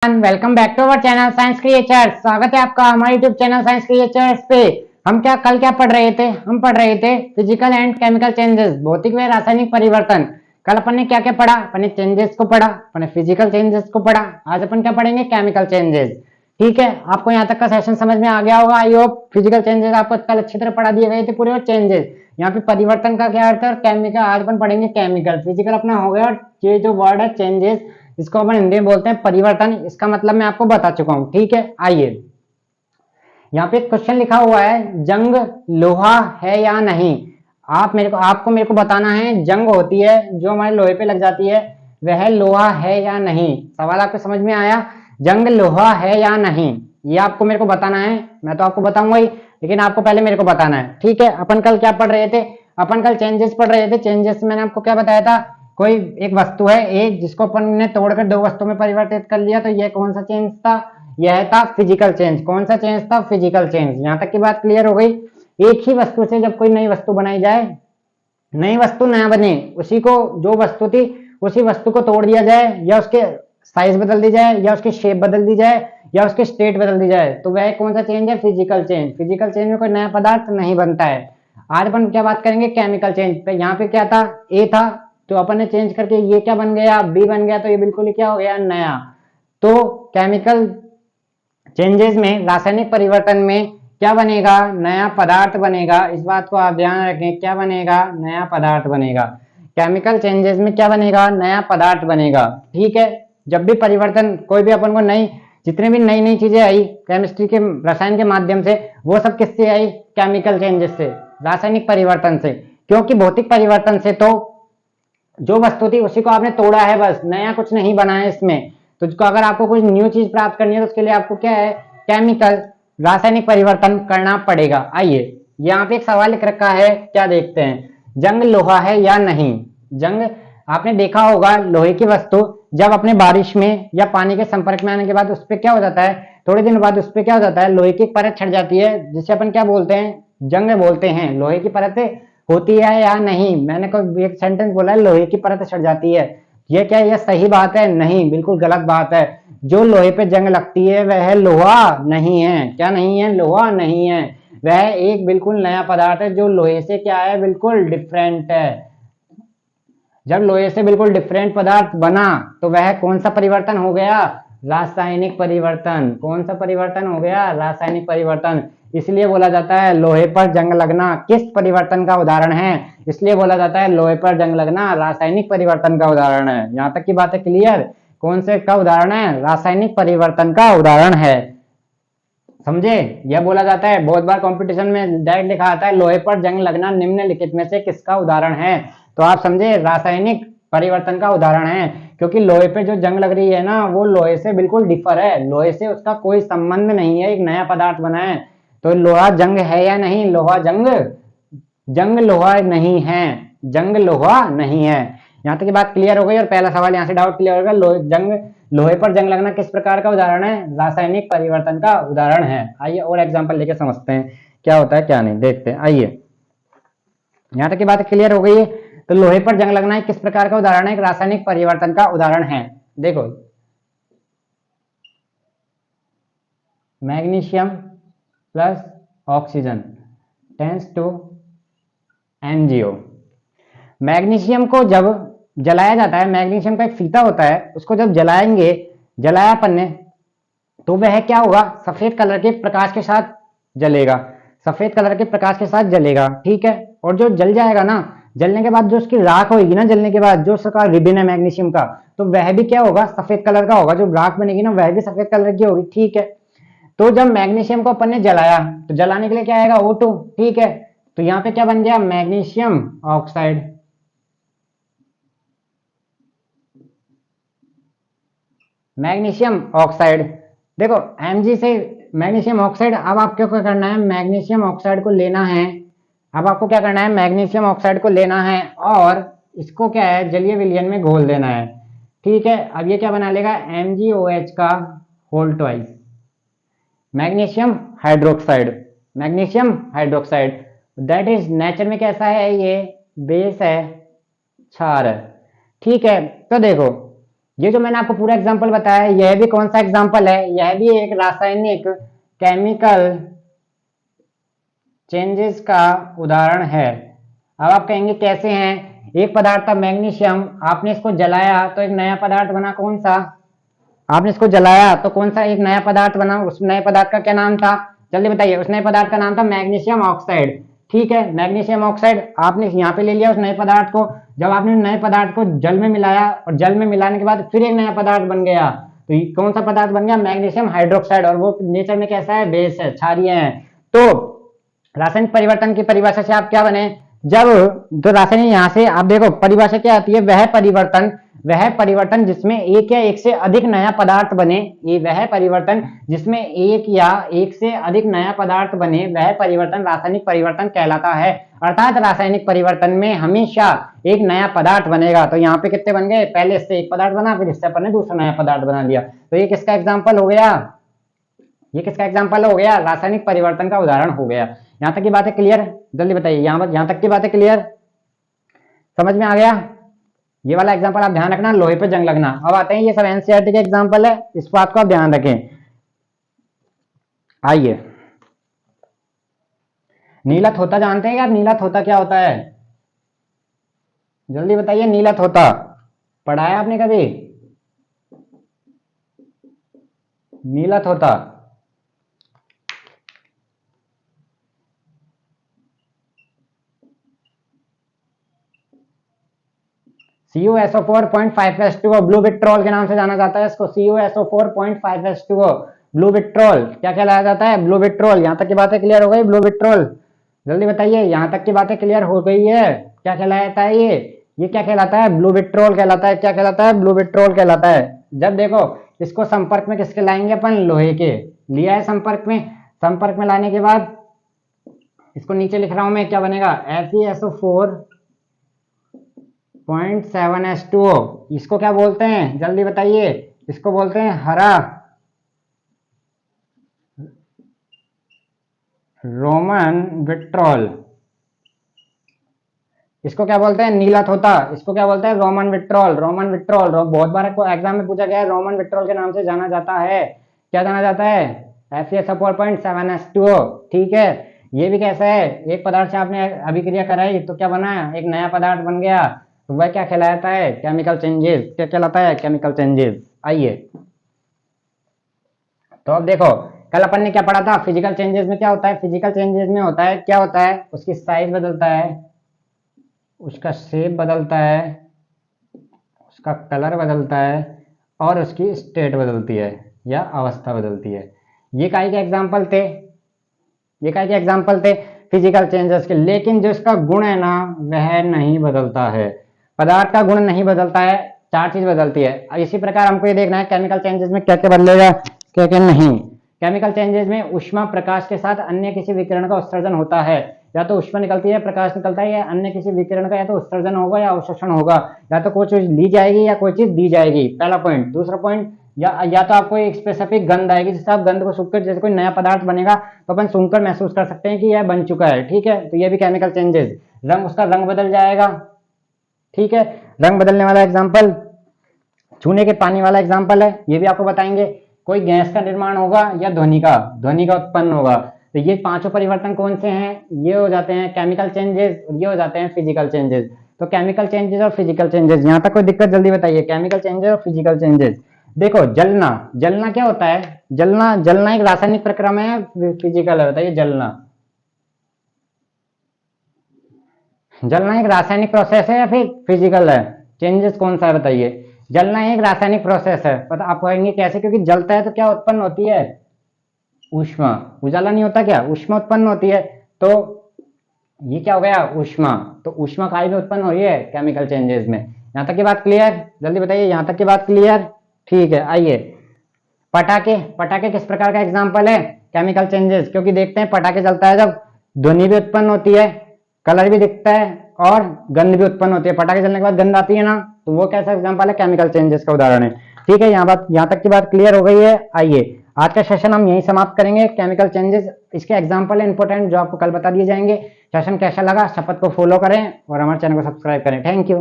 Welcome back to our channel science creatures. स्वागत है आपका हमारे यूट्यूब चैनल साइंस क्रिएचर्स पे। हम कल क्या पढ़ रहे थे? हम पढ़ रहे थे फिजिकल एंड केमिकल चेंजेस, भौतिक व रासायनिक परिवर्तन। कल अपन ने क्या क्या पढ़ा? अपन ने चेंजेस को पढ़ा, अपन ने फिजिकल चेंजेस को पढ़ा। आज अपन क्या पढ़ेंगे? Chemical changes. ठीक है, आपको यहाँ तक का सेशन समझ में आ गया होगा। आई होप फिजिकल चेंजेस आपको कल अच्छी तरह पढ़ा दिए गए थे पूरे, और चेंजेस यहाँ पे परिवर्तन का क्या अर्थ है, और केमिकल आज अपन पढ़ेंगे केमिकल। फिजिकल अपना हो गया, और ये जो वर्ड है चेंजेस, इसको अपन हिंदी में बोलते हैं परिवर्तन। इसका मतलब मैं आपको बता चुका हूं। ठीक है, आइए यहाँ पे क्वेश्चन लिखा हुआ है, जंग लोहा है या नहीं। आपको मेरे को बताना है, जंग होती है जो हमारे लोहे पे लग जाती है, वह लोहा है या नहीं। सवाल आपको समझ में आया? जंग लोहा है या नहीं, ये आपको मेरे को बताना है। मैं तो आपको बताऊंगा ही, लेकिन आपको पहले मेरे को बताना है। ठीक है, अपन कल क्या पढ़ रहे थे? अपन कल चेंजेस पढ़ रहे थे। चेंजेस मैंने आपको क्या बताया था? कोई एक वस्तु है एक, जिसको अपन ने तोड़कर दो वस्तुओं में परिवर्तित कर लिया, तो यह कौन सा चेंज था? यह था फिजिकल चेंज। कौन सा चेंज था? Physical change. यहां तक की बात क्लियर हो गई। एक ही वस्तु से जब कोई नई वस्तु बनाई जाए, नई वस्तु नया बने, उसी को, जो वस्तु थी उसी वस्तु को तोड़ दिया जाए, या उसके साइज बदल दी जाए, या उसकी शेप बदल दी जाए, या उसके स्टेट बदल दी जाए, तो वह कौन सा चेंज है? Physical change. फिजिकल चेंज में कोई नया पदार्थ नहीं बनता है। आज अपन क्या बात करेंगे? केमिकल चेंज पे। यहाँ पे क्या था? ए था, तो अपन ने चेंज करके ये क्या बन गया? बी बन गया। तो ये बिल्कुल ही क्या हो गया? नया। तो केमिकल चेंजेस में, रासायनिक परिवर्तन में क्या बनेगा? नया पदार्थ बनेगा। इस बात को आप ध्यान रखें, क्या बनेगा? नया पदार्थ बनेगा। केमिकल चेंजेस में क्या बनेगा? नया पदार्थ बनेगा। ठीक है, जब भी परिवर्तन, कोई भी अपन को नई, जितने भी नई नई चीजें आई केमिस्ट्री के, रसायन के माध्यम से, वो सब किससे आई? केमिकल चेंजेस से, रासायनिक परिवर्तन से। क्योंकि भौतिक परिवर्तन से तो जो वस्तु थी उसी को आपने तोड़ा है, बस नया कुछ नहीं बना है इसमें। तो अगर आपको कोई न्यू चीज प्राप्त करनी है, तो उसके लिए आपको क्या है? केमिकल, रासायनिक परिवर्तन करना पड़ेगा। आइए यहाँ पे एक सवाल लिख रखा है, क्या देखते हैं? जंग लोहा है या नहीं। जंग, आपने देखा होगा लोहे की वस्तु जब अपने बारिश में या पानी के संपर्क में आने के बाद उस पर क्या हो जाता है? थोड़े दिन बाद उस पर क्या हो जाता है? लोहे की परत छट जाती है, जिसे अपन क्या बोलते हैं? जंग बोलते हैं। लोहे की परत होती है या नहीं? मैंने कोई एक सेंटेंस बोला है, लोहे की परत छट जाती है। ये क्या, यह सही बात है? नहीं, बिल्कुल गलत बात है। जो लोहे पे जंग लगती है वह लोहा नहीं है। क्या नहीं है? लोहा नहीं है। वह एक बिल्कुल नया पदार्थ है, जो लोहे से क्या है? बिल्कुल डिफरेंट है। जब लोहे से बिल्कुल डिफरेंट पदार्थ बना, तो वह कौन सा परिवर्तन हो गया? रासायनिक परिवर्तन। कौन सा परिवर्तन हो गया? रासायनिक परिवर्तन। इसलिए बोला जाता है लोहे पर जंग लगना किस परिवर्तन का उदाहरण है? इसलिए बोला जाता है लोहे पर जंग लगना रासायनिक परिवर्तन का उदाहरण है। यहां तक की बात है क्लियर? कौन से का उदाहरण है? रासायनिक परिवर्तन का उदाहरण है। समझे? यह बोला जाता है, बहुत बार कंपटीशन में डायरेक्ट लिखा आता है, लोहे पर जंग लगना निम्नलिखित में से किसका उदाहरण है? तो आप समझे, रासायनिक परिवर्तन का उदाहरण है। क्योंकि लोहे पे जो जंग लग रही है ना, वो लोहे से बिल्कुल डिफर है, लोहे से उसका कोई संबंध नहीं है, एक नया पदार्थ बना है। तो लोहा जंग है या नहीं? लोहा जंग, जंग लोहा नहीं है। जंग लोहा नहीं है। यहाँ तक की बात क्लियर हो गई, और पहला सवाल यहाँ से डाउट क्लियर होगा। लोहे पर जंग लगना किस प्रकार का उदाहरण है? रासायनिक परिवर्तन का उदाहरण है। आइए और एग्जांपल लेके समझते हैं क्या होता है क्या नहीं, देखते हैं। आइए, यहाँ तक की बात क्लियर हो गई है। तो लोहे पर जंग लगना किस प्रकार का उदाहरण है? एक रासायनिक परिवर्तन का उदाहरण है। देखो, magnesium plus oxygen tends to MgO। Magnesium को जब जलाया जाता है, मैग्नीशियम का एक फीता होता है, उसको जब जलाएंगे, जलाया अपन ने, तो वह क्या होगा? सफेद कलर के प्रकाश के साथ जलेगा। सफेद कलर के प्रकाश के साथ जलेगा। ठीक है, और जो जल जाएगा ना, जलने के बाद जो उसकी राख होगी ना, जलने के बाद जो उसका रिबिन है मैग्नीशियम का, तो वह भी क्या होगा? सफेद कलर का होगा। जो राख बनेगी ना, वह भी सफेद कलर की होगी। ठीक है, तो जब मैग्नीशियम को अपन ने जलाया, तो जलाने के लिए क्या आएगा? O2। ठीक है, तो यहाँ पे क्या बन गया? Magnesium oxide. Magnesium oxide. देखो, Mg से मैग्नीशियम ऑक्साइड। अब आपको क्या करना है? मैग्नीशियम ऑक्साइड को लेना है। अब आपको क्या करना है? मैग्नीशियम ऑक्साइड को लेना है, और इसको क्या है? जलीय विलयन में घोल देना है। ठीक है, अब ये क्या बना लेगा? MgOH का whole twice, magnesium hydroxide. Magnesium hydroxide, that is nature में कैसा है? ये बेस है, क्षार है। ठीक है, तो देखो, ये जो मैंने आपको पूरा एग्जाम्पल बताया है, यह भी कौन सा एग्जाम्पल है, यह भी एक रासायनिक केमिकल चेंजेस का उदाहरण है। अब आप कहेंगे कैसे हैं, एक पदार्थ था मैग्नीशियम, आपने इसको जलाया तो एक नया पदार्थ बना, कौन सा, आपने इसको जलाया तो कौन सा एक नया पदार्थ बना, उस नए पदार्थ का क्या नाम था, जल्दी बताइए। उस नए पदार्थ का नाम था मैग्नीशियम ऑक्साइड। ठीक है, मैग्नीशियम ऑक्साइड आपने यहाँ पे ले लिया उस नए पदार्थ को। जब आपने नए पदार्थ को जल में मिलाया और जल में मिलाने के बाद फिर एक नया पदार्थ बन गया, तो ये कौन सा पदार्थ बन गया, मैग्नीशियम हाइड्रोक्साइड, और वो नेचर में कैसा है, बेस है, क्षारीय है। तो रासायनिक परिवर्तन की परिभाषा से आप क्या बने, जब तो रासायनिक यहाँ से आप देखो परिभाषा क्या आती है, वह परिवर्तन जिसमें एक या एक से अधिक नया पदार्थ बने, ये वह परिवर्तन जिसमें एक या एक से अधिक नया पदार्थ बने, वह परिवर्तन रासायनिक परिवर्तन कहलाता है। अर्थात रासायनिक परिवर्तन में हमेशा एक नया पदार्थ बनेगा। तो यहाँ पे कितने बन गए, पहले इससे एक पदार्थ बना, फिर इससे अपन ने दूसरा नया पदार्थ बना लिया। तो ये किसका एग्जाम्पल हो गया, ये किसका एग्जाम्पल हो गया, रासायनिक परिवर्तन का उदाहरण हो गया। यहाँ तक की बात है क्लियर, जल्दी बताइए, यहाँ तक की बात है क्लियर, समझ में आ गया। ये वाला एग्जांपल आप ध्यान रखना, लोहे पे जंग लगना। अब आते हैं, ये सब एनसीईआरटी के एग्जांपल है, इस बात को आप ध्यान रखें। आइए, नीला थोता जानते हैं क्या आप, नीला थोता क्या होता है, जल्दी बताइए। नीला थोता पढ़ा है आपने कभी, नीला थोता, CuSO4.5H2O ब्लू विट्रोल के नाम से जाना जाता है इसको, CuSO4.5H2O ब्लू विट्रोल क्या कहलाया जाता है, ब्लू विट्रोल। यहाँ तक की बातें क्लियर हो गई, ब्लू विट्रोल, जल्दी बताइए, यहाँ तक की बातें क्लियर हो गई है, क्या कहलाता है ये क्या कहलाता है, ब्लू विट्रोल कहलाता है। क्या कहलाता है, ब्लू विट्रोल कहलाता है। जब देखो इसको संपर्क में किसके लाएंगे अपन, लोहे के, लिया है संपर्क में लाने के बाद इसको नीचे लिख रहा हूं मैं, क्या बनेगा, FeSO4.7H2O। इसको क्या बोलते हैं, जल्दी बताइए, इसको बोलते हैं हरा रोमन विट्रोल। इसको क्या बोलते हैं, नीला थोता, इसको क्या बोलते हैं, रोमन विट्रोल। बहुत बार को एग्जाम में पूछा गया है, रोमन विट्रोल के नाम से जाना जाता है। क्या जाना जाता है, FeSO4.7H2O। ठीक है, ये भी कैसा है, एक पदार्थ से आपने अभिक्रिया कराई तो क्या बना, एक नया पदार्थ बन गया, तो वह क्या कहलाता है, केमिकल चेंजेस। क्या कहलाता है, केमिकल चेंजेस। आइए, तो अब देखो कल अपन ने क्या पढ़ा था, फिजिकल चेंजेस में क्या होता है, फिजिकल चेंजेस में होता है, क्या होता है, उसकी साइज बदलता है, उसका शेप बदलता है, उसका कलर बदलता है, और उसकी स्टेट बदलती है या अवस्था बदलती है। ये काई के एग्जाम्पल थे, ये काई के एग्जाम्पल थे फिजिकल चेंजेस के। लेकिन जो इसका गुण है ना, वह नहीं बदलता है, पदार्थ का गुण नहीं बदलता है, चार चीज बदलती है। इसी प्रकार हमको ये देखना है केमिकल चेंजेस में क्या क्या बदलेगा, क्या क्या नहीं। केमिकल चेंजेस में ऊष्मा प्रकाश के साथ अन्य किसी विकिरण का उत्सर्जन होता है, या तो ऊष्मा निकलती है, प्रकाश निकलता है, या अन्य किसी विकिरण का या तो उत्सर्जन होगा या अवशोषण होगा, या तो कोई चीज ली जाएगी या कोई चीज दी जाएगी, पहला पॉइंट। दूसरा पॉइंट, या तो आपको एक स्पेसिफिक गंध आएगी, जिससे आप गंध को सूंघकर, जैसे कोई नया पदार्थ बनेगा तो अपन सूंघकर महसूस कर सकते हैं कि यह बन चुका है। ठीक है, तो ये भी केमिकल चेंजेस। रंग, उसका रंग बदल जाएगा। ठीक है, रंग बदलने वाला एग्जाम्पल छूने के पानी वाला एग्जाम्पल है, ये भी आपको बताएंगे। कोई गैस का निर्माण होगा या ध्वनि का उत्पन्न होगा। तो ये पांचों परिवर्तन कौन से हैं, ये हो जाते हैं केमिकल चेंजेस, ये हो जाते हैं फिजिकल चेंजेस। तो केमिकल चेंजेस और फिजिकल चेंजेस, यहाँ तक कोई दिक्कत, जल्दी बताइए। केमिकल चेंजेस और फिजिकल चेंजेस। देखो जलना क्या होता है, जलना एक रासायनिक प्रक्रिया है, फिजिकल है, बताइए। जलना एक रासायनिक प्रोसेस है या फिर फिजिकल है, चेंजेस कौन सा है बताइए। जलना एक रासायनिक प्रोसेस है, पता आप कहेंगे कैसे, क्योंकि जलता है तो क्या उत्पन्न होती है, ऊष्मा। उजाला नहीं होता क्या, ऊष्मा उत्पन्न होती है। तो ये क्या हो गया, ऊष्मा। तो ऊष्मा काय में उत्पन्न हो रही है, केमिकल चेंजेस में। यहाँ तक की बात क्लियर, जल्दी बताइए, यहाँ तक की बात क्लियर। ठीक है, आइए पटाखे किस प्रकार का एग्जाम्पल है, केमिकल चेंजेस। क्योंकि देखते हैं पटाखे चलता है जब ध्वनि भी उत्पन्न होती है, कलर भी दिखता है और गंध भी उत्पन्न होती है। पटाखे चलने के बाद गंध आती है ना, तो वो कैसा एग्जाम्पल है, केमिकल चेंजेस का उदाहरण है। ठीक है, यहाँ तक की बात क्लियर हो गई है। आइए, आज का सेशन हम यहीं समाप्त करेंगे। केमिकल चेंजेस, इसके एग्जाम्पल है इंपॉर्टेंट, जो आपको कल बता दिए जाएंगे। सेशन कैसा लगा, शपथ को फॉलो करें और हमारे चैनल को सब्सक्राइब करें। Thank you.